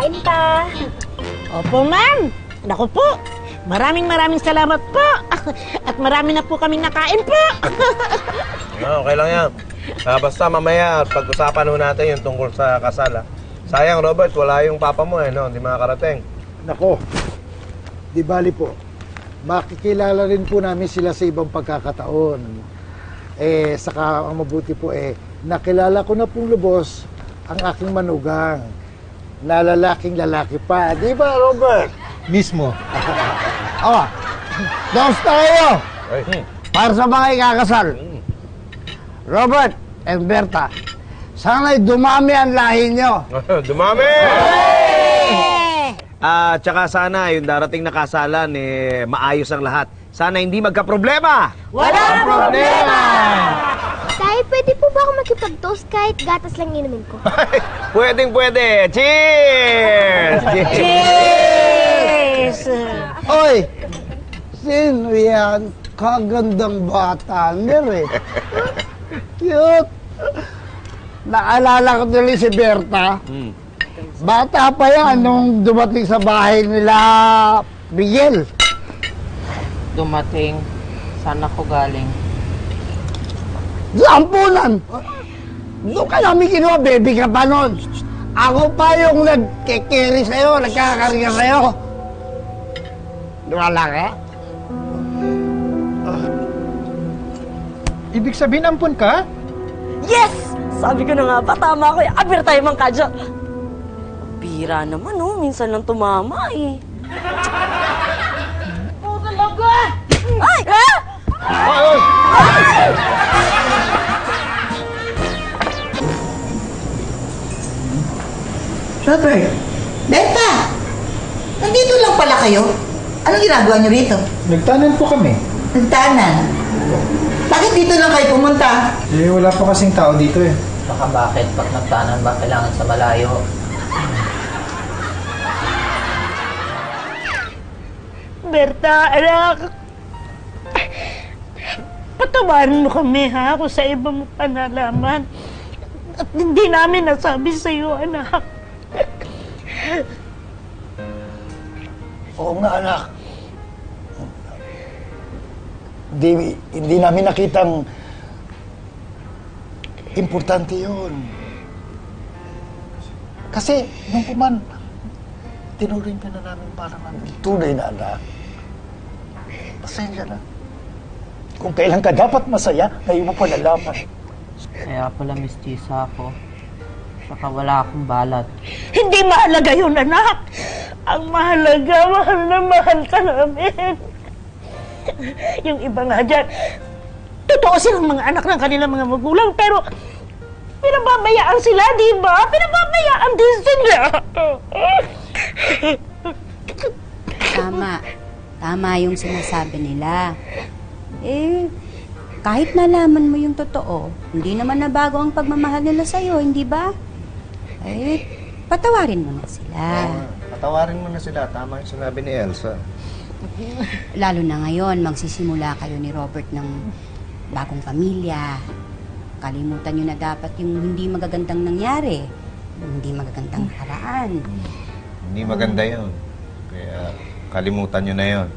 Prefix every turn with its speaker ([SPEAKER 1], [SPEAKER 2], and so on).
[SPEAKER 1] kain pa.
[SPEAKER 2] Opo, ma'am. Naku po. Maraming salamat po. At marami na po kaming nakain po.
[SPEAKER 3] Okay lang yan. Basta mamaya, pag-usapan ho natin yung tungkol sa kasal. Sayang, Robert, wala yung papa mo no? Hindi makakarating.
[SPEAKER 4] Nako, di bali po. Makikilala rin po namin sila sa ibang pagkakataon. Saka ang mabuti po nakilala ko na pong lubos ang aking manugang na lalaking lalaki pa. Di ba, Robert?
[SPEAKER 5] Mismo. Dos tayo! Para sa mga ikakasal. Robert and Berta, sana'y dumami ang lahi nyo.
[SPEAKER 3] Dumami! Tsaka sana yung darating na kasalan, maayos ang lahat. Sana hindi magka-problema!
[SPEAKER 2] Walang problema!
[SPEAKER 1] Tay, pwede po ba ako makipag-toast kahit gatas lang inumin ko?
[SPEAKER 3] Pwede! Cheers!
[SPEAKER 2] Cheers!
[SPEAKER 5] Oy! Sino yan? Kagandang bata, Mer Cute! Naalala ko tuloy si Berta. Bata pa yan nung dumating sa bahay nila Miguel.
[SPEAKER 6] Dumating. Saan ako galing?
[SPEAKER 5] Lampunan! Doon ka namin kinuha, baby ka pa nun. Ako pa yung nagkikiri sa'yo, nagkakakarga sa'yo. Wala ka?
[SPEAKER 7] Ibig sabihin, ampun ka?
[SPEAKER 8] Yes! Sabi ko na nga ba, tama ko. Aber tayo mang kadya. Bira naman, oh. Minsan lang tumama, eh.
[SPEAKER 2] Oh, talaga!
[SPEAKER 8] Ay! Ha?
[SPEAKER 9] Robert, Berta, nandito lang pala kayo. Anong ginagawa niyo rito?
[SPEAKER 7] Nagtanan po kami.
[SPEAKER 9] Nagtanan. Bakit dito lang kayo pumunta?
[SPEAKER 7] Wala pa kasing tao dito eh.
[SPEAKER 6] Baka bakit? Pag nagtanan ba kailangan sa malayo?
[SPEAKER 2] Berta, anak. Patawarin mo kami, ha? Kung sa iba mo pa nalaman. At hindi namin nasabi sa'yo, anak.
[SPEAKER 4] Oo nga, anak. Hindi namin nakitang importante yun. Kasi, nung puman, tinuring ka na namin parang tunay na anak. Pasensya na. Kung kailan ka dapat masaya, ngayon mo pa nalaman.
[SPEAKER 6] Kaya pala mistisa ako. Saka wala akong balat.
[SPEAKER 2] Hindi mahalaga yun, anak. Ang mahalaga, mahal na mahal ka namin. Yung iba nga dyan, totoo silang mga anak ng kanilang mga magulang, pero pinababayaan sila, di ba? Pinababayaan din sila.
[SPEAKER 10] Tama yung sinasabi nila. Kahit nalaman mo yung totoo, hindi naman nabago ang pagmamahal nila sa'yo, hindi ba? Patawarin mo na sila.
[SPEAKER 3] Patawarin mo na sila. Tama yung sinabi ni Elsa.
[SPEAKER 10] Lalo na ngayon, magsisimula kayo ni Robert ng bagong pamilya. Kalimutan nyo na dapat yung hindi magagandang nangyari. Yung hindi magagandang nakaraan.
[SPEAKER 3] Hindi maganda yun. Kaya kalimutan nyo na yun.